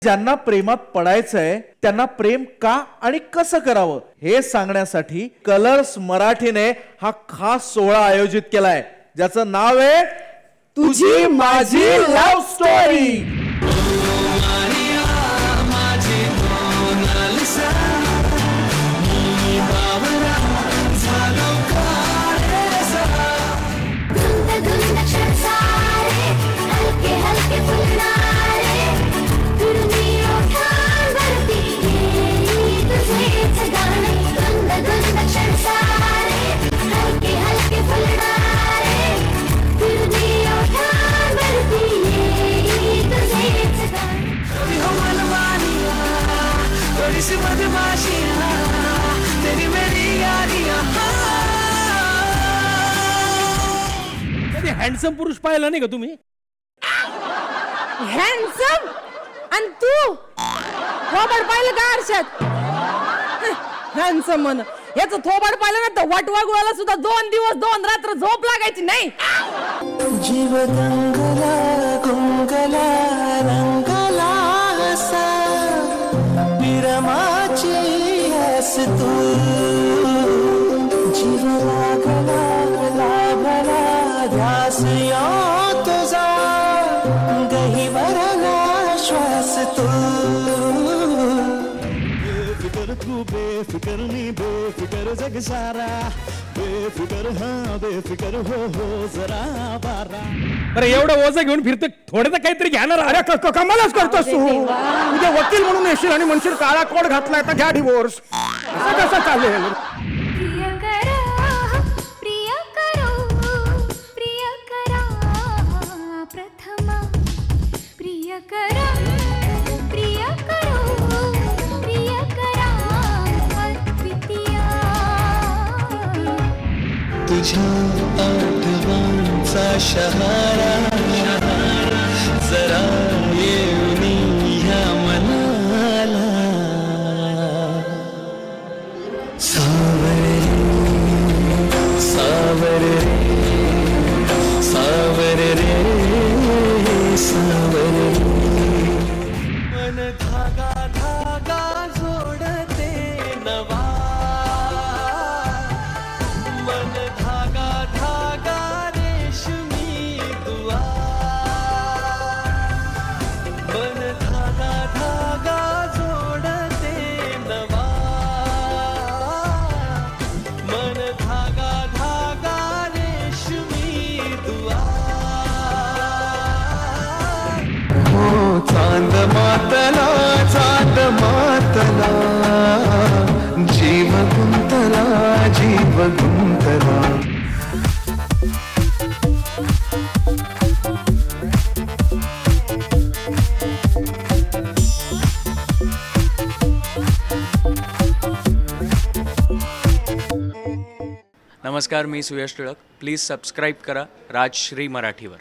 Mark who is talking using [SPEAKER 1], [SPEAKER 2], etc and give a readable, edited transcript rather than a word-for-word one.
[SPEAKER 1] ज्यांना प्रेमात पडायचंय त्यांना प्रेम का आणि कसं करावं हे सांगण्यासाठी कलर्स मराठीने हा खास सोहळा आयोजित केलाय, ज्याचं नाव आहे तुझी माझी लव्ह स्टोरी।
[SPEAKER 2] हँडसम पुरुष पाहिला नाही का तुम्ही?
[SPEAKER 3] हँडसम आणि तू थोबाड पाहिलं का आरशात? हँडसम म्हण, याचं थोबाड पाहिलं ना तर वटवागुळाला सुद्धा 2 दिवस 2 रात्र झोप लागायची नाही।
[SPEAKER 4] जीव गंगला गुंगला रंगला असा विरमाची आस तू, जीव लागला लाभला ध्यास या तुझा गहिवरला श्वास तू। बेफिकर तू बेफिकर नी बेफिकर जग सारा, बेफिकर हाँ बेफिकर हो जरा बारा।
[SPEAKER 2] अरे एवढं ओझं घेऊन फिरते, थोडं तर काहीतरी घ्यायला।
[SPEAKER 5] अरे कमालच करतोस तू। उद्या वकील म्हणून येशील आणि म्हणशील काळा कोट घातलाय तर घ्या डिवोर्स, असं कसं चालेल?
[SPEAKER 4] तुझ्या आठवणचा शहारा जरा येऊन ह्या मनाला, सावरे सावरे सावरे रे सावरे, मन धागा धागा जोडते नवा, मन धागा धागा रेशमी दुआ, मन धागा धागा जोडते नवा, मन धागा धागा रेशमी दुआ। हो चांद मातला चांद मातला, जीव गुंतला जीव गुंतला।
[SPEAKER 6] नमस्कार, मी सुयश टिळक। प्लीज सबस्क्राईब करा राजश्री मराठीवर।